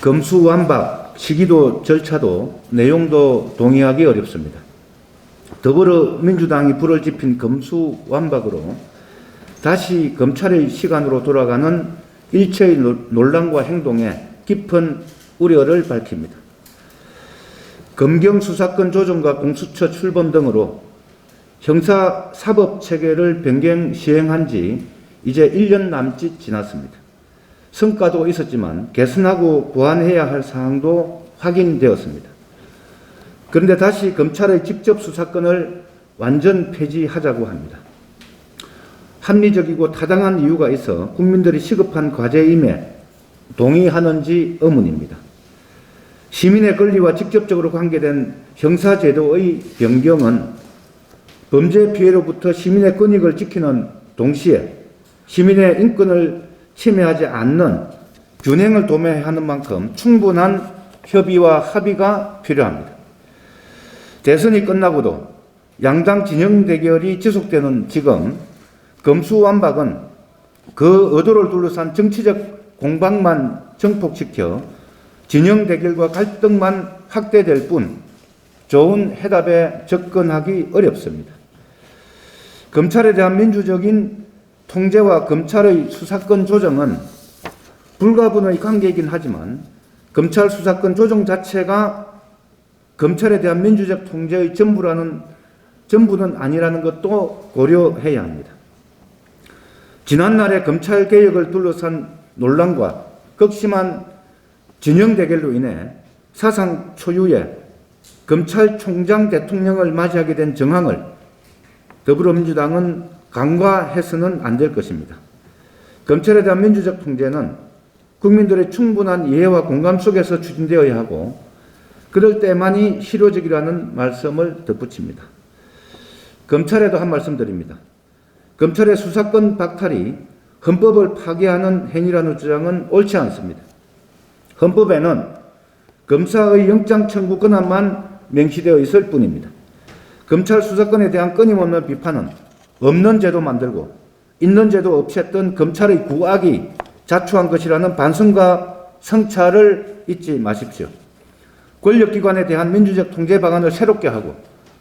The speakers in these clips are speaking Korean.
검수완박, 시기도 절차도 내용도 동의하기 어렵습니다. 더불어민주당이 불을 지핀 검수완박으로 다시 검찰의 시간으로 돌아가는 일체의 논란과 행동에 깊은 우려를 밝힙니다. 검경 수사권 조정과 공수처 출범 등으로 형사 사법 체계를 변경 시행한 지 이제 1년 남짓 지났습니다. 성과도 있었지만 개선하고 보완해야 할 사항도 확인되었습니다. 그런데 다시 검찰의 직접 수사권을 완전 폐지하자고 합니다. 합리적이고 타당한 이유가 있어 국민들이 시급한 과제임에 동의하는지 의문입니다. 시민의 권리와 직접적으로 관계된 형사제도의 변경은 범죄 피해로부터 시민의 권익을 지키는 동시에 시민의 인권을 침해하지 않는 균형을 도모하는 만큼 충분한 협의와 합의가 필요합니다. 대선이 끝나고도 양당 진영 대결이 지속되는 지금 검수완박은 그 의도를 둘러싼 정치적 공방만 증폭시켜 진영 대결과 갈등만 확대될 뿐 좋은 해답에 접근하기 어렵습니다. 검찰에 대한 민주적인 통제와 검찰의 수사권 조정은 불가분의 관계이긴 하지만 검찰 수사권 조정 자체가 검찰에 대한 민주적 통제의 전부는 아니라는 것도 고려해야 합니다. 지난날의 검찰 개혁을 둘러싼 논란과 극심한 진영 대결로 인해 사상 초유의 검찰총장 대통령을 맞이하게 된 정황을 더불어민주당은 간과해서는 안 될 것입니다. 검찰에 대한 민주적 통제는 국민들의 충분한 이해와 공감 속에서 추진되어야 하고 그럴 때만이 실효적이라는 말씀을 덧붙입니다. 검찰에도 한 말씀 드립니다. 검찰의 수사권 박탈이 헌법을 파괴하는 행위라는 주장은 옳지 않습니다. 헌법에는 검사의 영장 청구 권한만 명시되어 있을 뿐입니다. 검찰 수사권에 대한 끊임없는 비판은 없는 제도 만들고 있는 제도 없앴던 검찰의 구악이 자초한 것이라는 반성과 성찰을 잊지 마십시오. 권력기관에 대한 민주적 통제 방안을 새롭게 하고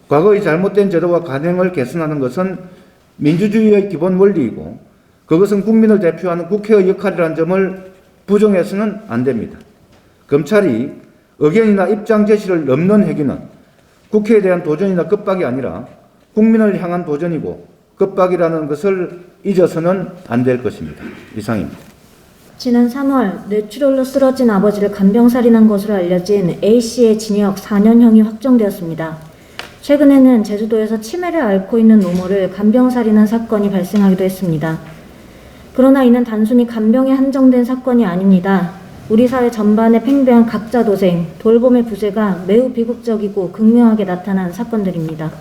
과거의 잘못된 제도와 관행을 개선하는 것은 민주주의의 기본 원리이고 그것은 국민을 대표하는 국회의 역할이라는 점을 부정해서는 안 됩니다. 검찰이 의견이나 입장 제시를 넘는 행위는 국회에 대한 도전이나 겁박이 아니라 국민을 향한 도전이고 겁박이라는 것을 잊어서는 안 될 것입니다. 이상입니다. 지난 3월 뇌출혈로 쓰러진 아버지를 간병살인한 것으로 알려진 A씨의 징역 4년형이 확정되었습니다. 최근에는 제주도에서 치매를 앓고 있는 노모를 간병살인한 사건이 발생하기도 했습니다. 그러나 이는 단순히 간병에 한정된 사건이 아닙니다. 우리 사회 전반에 팽배한 각자도생, 돌봄의 부재가 매우 비극적이고 극명하게 나타난 사건들입니다.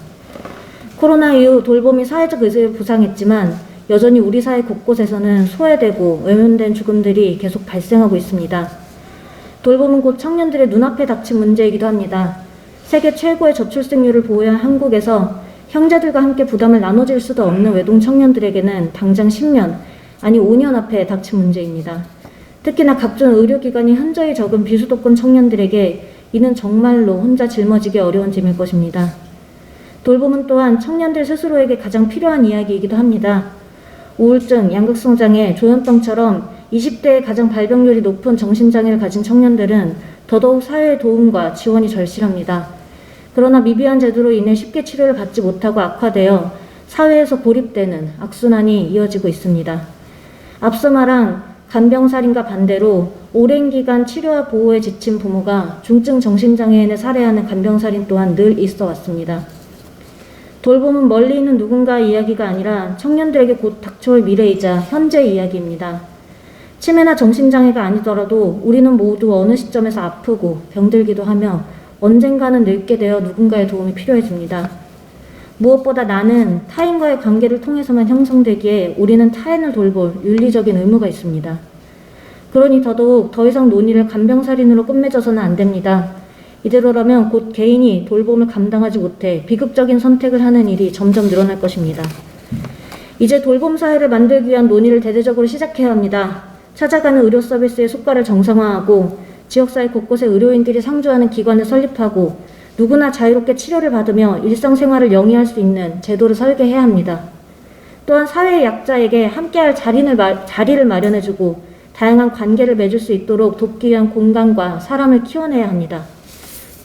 코로나 이후 돌봄이 사회적 의지를 부상했지만 여전히 우리 사회 곳곳에서는 소외되고 외면된 죽음들이 계속 발생하고 있습니다. 돌봄은 곧 청년들의 눈앞에 닥친 문제이기도 합니다. 세계 최고의 저출생률을 보유한 한국에서 형제들과 함께 부담을 나눠질 수도 없는 외동 청년들에게는 당장 10년, 아니 5년 앞에 닥친 문제입니다. 특히나 각종 의료기관이 현저히 적은 비수도권 청년들에게 이는 정말로 혼자 짊어지기 어려운 짐일 것입니다. 돌봄은 또한 청년들 스스로에게 가장 필요한 이야기이기도 합니다. 우울증, 양극성장애, 조현병처럼 20대에 가장 발병률이 높은 정신장애를 가진 청년들은 더더욱 사회의 도움과 지원이 절실합니다. 그러나 미비한 제도로 인해 쉽게 치료를 받지 못하고 악화되어 사회에서 고립되는 악순환이 이어지고 있습니다. 앞서 말한 간병살인과 반대로 오랜 기간 치료와 보호에 지친 부모가 중증 정신장애인을 살해하는 간병살인 또한 늘 있어 왔습니다. 돌봄은 멀리 있는 누군가의 이야기가 아니라 청년들에게 곧 닥쳐올 미래이자 현재의 이야기입니다. 치매나 정신장애가 아니더라도 우리는 모두 어느 시점에서 아프고 병들기도 하며 언젠가는 늙게 되어 누군가의 도움이 필요해집니다. 무엇보다 나는 타인과의 관계를 통해서만 형성되기에 우리는 타인을 돌볼 윤리적인 의무가 있습니다. 그러니 더더욱 더 이상 논의를 간병살인으로 끝맺어서는 안 됩니다. 이대로라면 곧 개인이 돌봄을 감당하지 못해 비극적인 선택을 하는 일이 점점 늘어날 것입니다. 이제 돌봄 사회를 만들기 위한 논의를 대대적으로 시작해야 합니다. 찾아가는 의료 서비스의 속과를 정상화하고 지역사회 곳곳에 의료인들이 상주하는 기관을 설립하고 누구나 자유롭게 치료를 받으며 일상생활을 영위할 수 있는 제도를 설계해야 합니다. 또한 사회의 약자에게 함께할 자리를 마련해주고 다양한 관계를 맺을 수 있도록 돕기 위한 공간과 사람을 키워내야 합니다.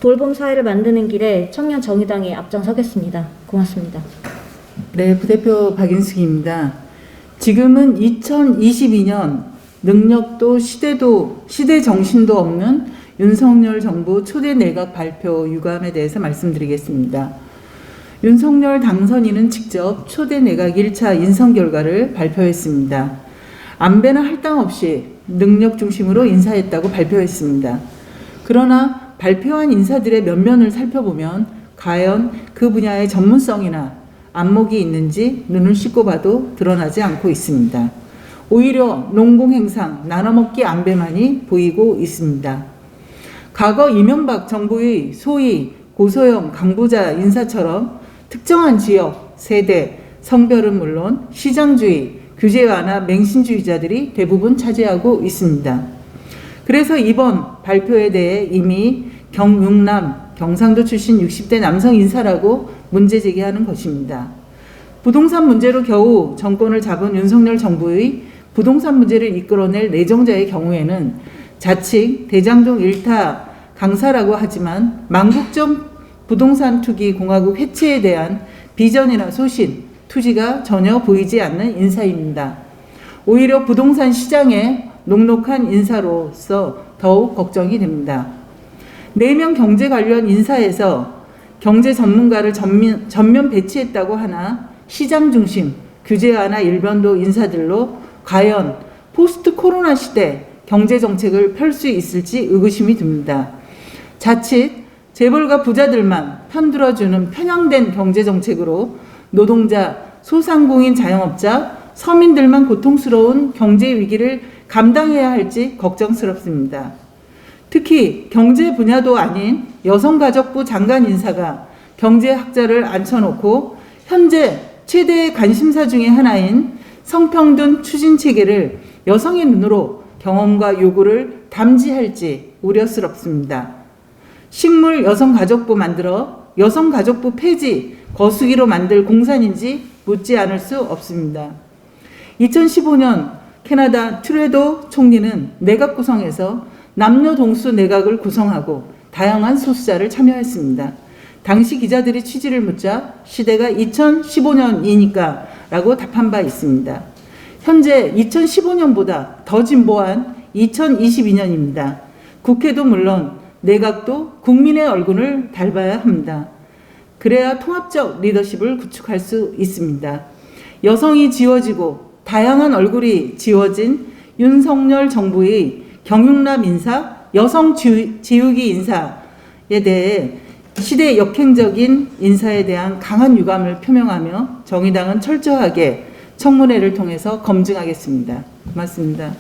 돌봄 사회를 만드는 길에 청년정의당이 앞장서겠습니다. 고맙습니다. 네, 부대표 박인숙입니다. 지금은 2022년 능력도 시대 정신도 없는 윤석열 정부 초대 내각 발표 유감에 대해서 말씀드리겠습니다. 윤석열 당선인은 직접 초대 내각 1차 인선 결과를 발표했습니다. 안배나 할당 없이 능력 중심으로 인사했다고 발표했습니다. 그러나 발표한 인사들의 면면을 살펴보면 과연 그 분야의 전문성이나 안목이 있는지 눈을 씻고 봐도 드러나지 않고 있습니다. 오히려 농공행상, 나눠먹기 안배만이 보이고 있습니다. 과거 이명박 정부의 소위 고소형 강부자 인사처럼 특정한 지역, 세대, 성별은 물론 시장주의, 규제 완화, 맹신주의자들이 대부분 차지하고 있습니다. 그래서 이번 발표에 대해 이미 경북남, 경상도 출신 60대 남성 인사라고 문제 제기하는 것입니다. 부동산 문제로 겨우 정권을 잡은 윤석열 정부의 부동산 문제를 이끌어낼 내정자의 경우에는 자칭 대장동 1타 강사라고 하지만 망국적 부동산 투기 공화국 해체에 대한 비전이나 소신, 투지가 전혀 보이지 않는 인사입니다. 오히려 부동산 시장에 녹록한 인사로서 더욱 걱정이 됩니다. 4명 경제 관련 인사에서 경제 전문가를 전면 배치했다고 하나 시장 중심, 규제 완화 일변도 인사들로 과연 포스트 코로나 시대 경제 정책을 펼 수 있을지 의구심이 듭니다. 자칫 재벌과 부자들만 편들어주는 편향된 경제 정책으로 노동자, 소상공인 자영업자, 서민들만 고통스러운 경제 위기를 감당해야 할지 걱정스럽습니다. 특히 경제 분야도 아닌 여성가족부 장관 인사가 경제학자를 앉혀놓고 현재 최대의 관심사 중의 하나인 성평등 추진 체계를 여성의 눈으로 경험과 요구를 담지할지 우려스럽습니다. 식물 여성가족부 만들어 여성가족부 폐지, 거수기로 만들 공산인지 묻지 않을 수 없습니다. 2015년 캐나다 트루도 총리는 내각 구성에서 남녀동수 내각을 구성하고 다양한 소수자를 참여했습니다. 당시 기자들이 취지를 묻자 시대가 2015년이니까 라고 답한 바 있습니다. 현재 2015년보다 더 진보한 2022년입니다. 국회도 물론 내각도 국민의 얼굴을 닮아야 합니다. 그래야 통합적 리더십을 구축할 수 있습니다. 여성이 지워지고 다양한 얼굴이 지워진 윤석열 정부의 경육남 인사, 여성 지우기 인사에 대해 시대 역행적인 인사에 대한 강한 유감을 표명하며 정의당은 철저하게 청문회를 통해서 검증하겠습니다. 고맙습니다.